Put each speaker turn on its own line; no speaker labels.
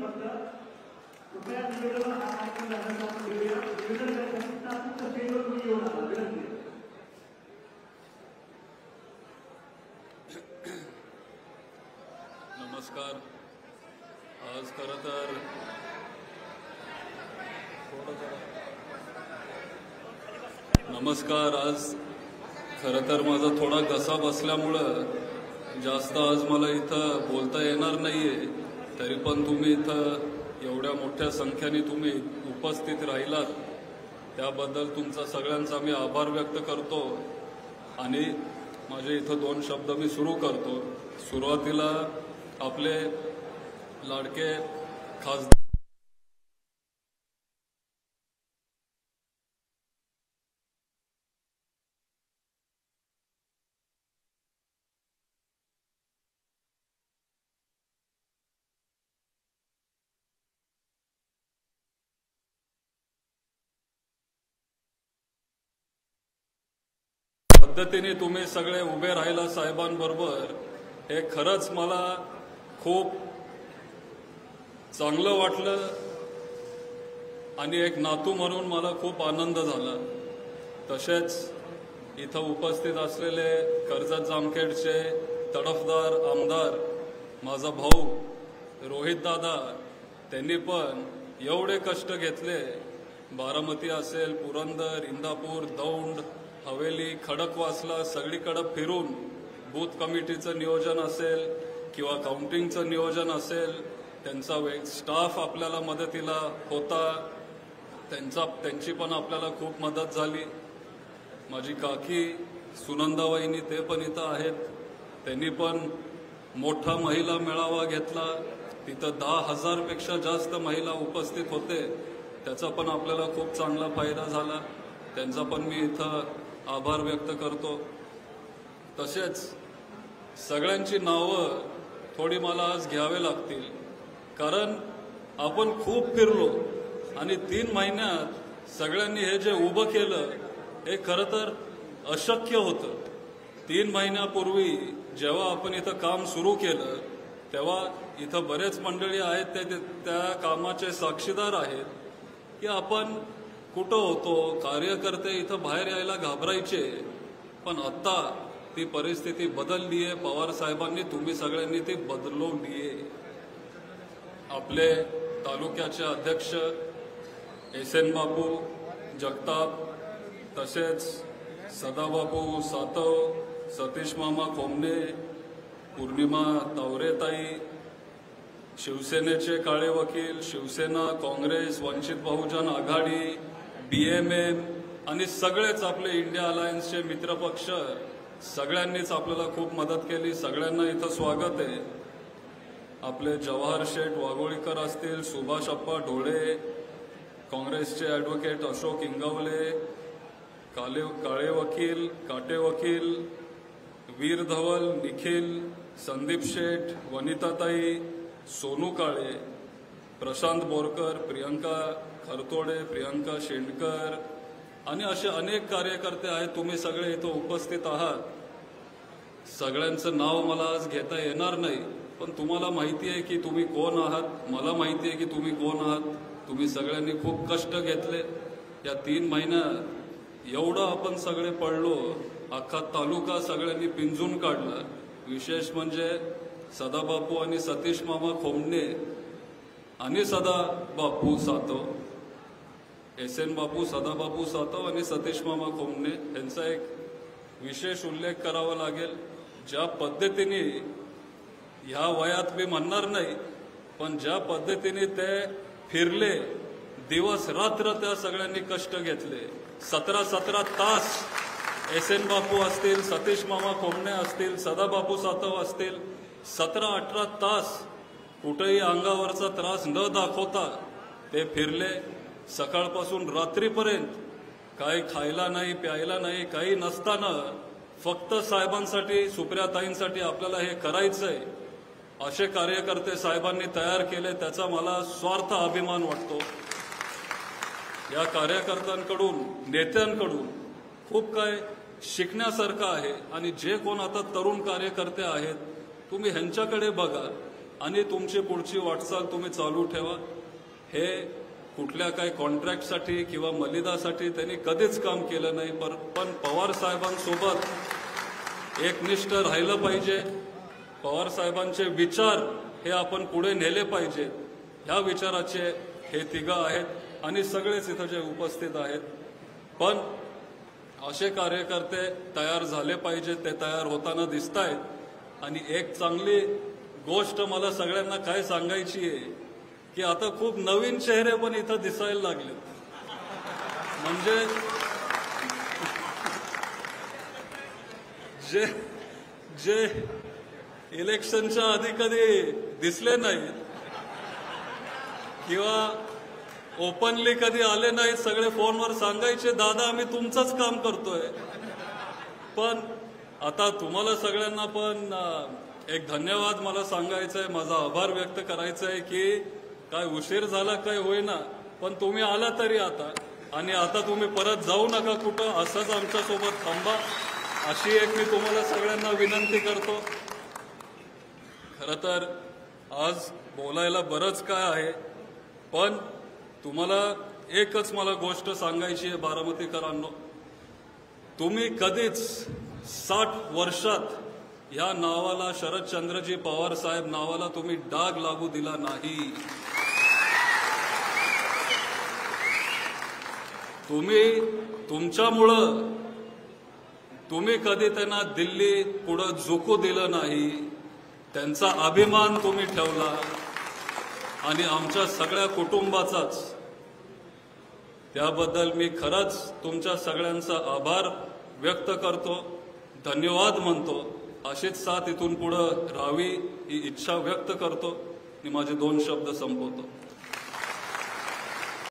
नमस्कार. आज खरं तर आज खरं तर माझा थोडा घसा बसल्यामुळं जास्त आज मला इथं बोलता येणार नाहीये. तरी पण तुम्ही इथं एवढ्या मोठ्या संख्येने तुम्ही उपस्थित राहिलात त्याबद्दल तुमचा सगळ्यांचा मी आभार व्यक्त करतो. आणि माझे इथं 2 शब्द मी सुरू करतो. सुरुवातीला आपले लाडके खासदार पद्धतीने तुम्ही सगळे उभे राहिला साहेबांबरोबर, हे खरंच मला खूप चांगलं वाटलं आणि एक नातू म्हणून मला खूप आनंद झाला. तसेच इथं उपस्थित असलेले कर्जत जामखेडचे तडफदार आमदार माझा भाऊ रोहित दादा, त्यांनी पण एवढे कष्ट घेतले. बारामती असेल, पुरंदर, इंदापूर, दौंड, हवेली, खडकवासला सगळीकडे फिरून बूथ कमिटीचं नियोजन असेल किंवा काउंटिंगचं नियोजन असेल, त्यांचा स्टाफ आपल्याला मदतीला होता. त्यांची पण आपल्याला खूप मदत झाली. माझी काकी सुनंदाबाईंनी ते पण इथं आहेत. त्यांनी पण मोठा महिला मेळावा घेतला. तिथं 10,000 पेक्षा जास्त महिला उपस्थित होते. त्याचा पण आपल्याला खूप चांगला फायदा झाला. त्यांचा पण मी इथं आभार व्यक्त करतो. तसेच सगळ्यांची नावं थोडी मला आज घ्यावे लागतील, कारण आपण खूप फिरलो आणि 3 महिन्यात सगळ्यांनी हे जे उभं केलं हे खरं तर अशक्य होतं. 3 महिन्यापूर्वी जेव्हा आपण इथं काम सुरू केलं तेव्हा इथं बरेच मंडळी आहेत त्या कामाचे साक्षीदार आहेत की आपण कुठं होतो. कार्यकर्ते इथं बाहेर यायला घाबरायचे, पण आता ती परिस्थिती बदलली आहे. पवार साहेबांनी, तुम्ही सगळ्यांनी ती बदलवली आहे. आपले तालुक्याचे अध्यक्ष एसएन बापू जगताप, तसेच सदाबापू सातव, सतीश मामा कोमने, पूर्णिमा तावरेताई, शिवसेनेचे काळे वकील, शिवसेना, काँग्रेस, वंचित बहुजन आघाडी, BMM आणि सगळेच आपले इंडिया अलायन्सचे मित्रपक्ष, सगळ्यांनीच आपल्याला खूप मदत केली. सगळ्यांना इथं स्वागत आहे. आपले जवाहर शेठ वाघोळीकर असतील, सुभाष अप्पा ढोळे, काँग्रेसचे ॲडव्होकेट अशोक इंगवले, काळे वकील, काटे वकील, वीर धवल, निखिल, संदीप शेठ, वनिताताई, सोनू काळे, प्रशांत बोरकर, प्रियंका खरतोडे, प्रियंका शेंडकर आणि असे अनेक कार्यकर्ते आहेत. तुम्ही सगळे इथं उपस्थित आहात. सगळ्यांचं नाव मला आज घेता येणार नाही, पण तुम्हाला माहिती आहे की तुम्ही कोण आहात. मला माहिती आहे की तुम्ही कोण आहात. तुम्ही सगळ्यांनी खूप कष्ट घेतले. या 3 महिन्यात एवढं आपण सगळे पडलो. अख्खा तालुका सगळ्यांनी पिंजून काढला. विशेष म्हणजे सदाबापू आणि सतीश मामा खोमणे आणि सदाबापू सातव, एसएन बापू, सदाबापू सातव आणि सतीश मामा खोमणे यांचा एक विशेष उल्लेख करावा लागेल. ज्या पद्धतीने ह्या वयात मी म्हणणार नाही, पण ज्या पद्धतीने ते फिरले, दिवस रात्र त्या सगळ्यांनी कष्ट घेतले. 17 तास एसएन बापू असतील, सतीश मामा खोमणे असतील, सदाबापू सातव असतील, 17-18 तास कुठेही अंगावरचा त्रास न दाखवता ते फिरले. सकाळपासून रात्रीपर्यंत काही खायला नाही, प्यायला नाही, काही नसताना फक्त साहेबांसाठी, सुप्रियाताईंसाठी आपल्याला हे करायचंय असे कार्यकर्ते साहेबांनी तयार केले. त्याचा मला स्वार्थ अभिमान वाटतो. या कार्यकर्त्यांकडून, नेत्यांकडून खूप काय शिकण्यासारखं आहे. आणि जे कोण आता तरुण कार्यकर्ते आहेत, तुम्ही ह्यांच्याकडे बघा. आणि तुमची पुढची वाटचाल तुम्ही चालू ठेवा. हे कुठल्या काही कॉन्ट्रॅक्टसाठी किंवा मलिदासाठी त्यांनी कधीच काम केलं नाही. पण पवार साहेबांसोबत एकनिष्ठ राहिलं पाहिजे. पवार साहेबांचे विचार हे आपण पुढे नेले पाहिजे. ह्या विचाराचे हे तिघं आहेत आणि सगळेच इथं जे उपस्थित आहेत. पण असे कार्यकर्ते तयार झाले पाहिजे. ते तयार होताना दिसत आहेत. आणि एक चांगली गोष्ट मला सगळ्यांना काय सांगायची आहे की आता खूप नवीन चेहरे पण इथं दिसायला लागले. म्हणजे जे जे इलेक्शनच्या आधी कधी दिसले नाहीत किंवा ओपनली कधी आले नाहीत, सगळे फोनवर सांगायचे दादा आम्ही तुमचंच काम करतोय. पण आता तुम्हाला सगळ्यांना पण एक धन्यवाद मला सांगायचा आहे, माझा आभार व्यक्त करायचा आहे की काय उशीर झाला काय होईना पण तुम्ही आला तरी आता. आणि आता तुम्ही परत जाऊ नका कुठं, असंच आमच्यासोबत थांबा अशी एक मी तुम्हाला सगळ्यांना विनंती करतो. खरं तर आज बोलायला बरंच काय आहे, पण तुम्हाला एकच मला गोष्ट सांगायची आहे बारामतीकरांनो. तुम्ही कधीच 60 वर्षात या नावाला, शरदचंद्रजी पवार साहेब नावाला तुम्ही डाग लागू दिला नाही. तुमच्यामुळं तुम्ही कधी त्यांना दिल्ली पुढं झुकू दिलं नाही. त्यांचा अभिमान तुम्ही ठेवला आणि आमच्या सगळ्या कुटुंबाचाच. त्याबद्दल मी खरंच तुमच्या सगळ्यांचा आभार व्यक्त करतो, धन्यवाद म्हणतो. अशीच साथ इथून पुढे राहावी ही इच्छा व्यक्त करतो आणि माझे 2 शब्द संपवतो.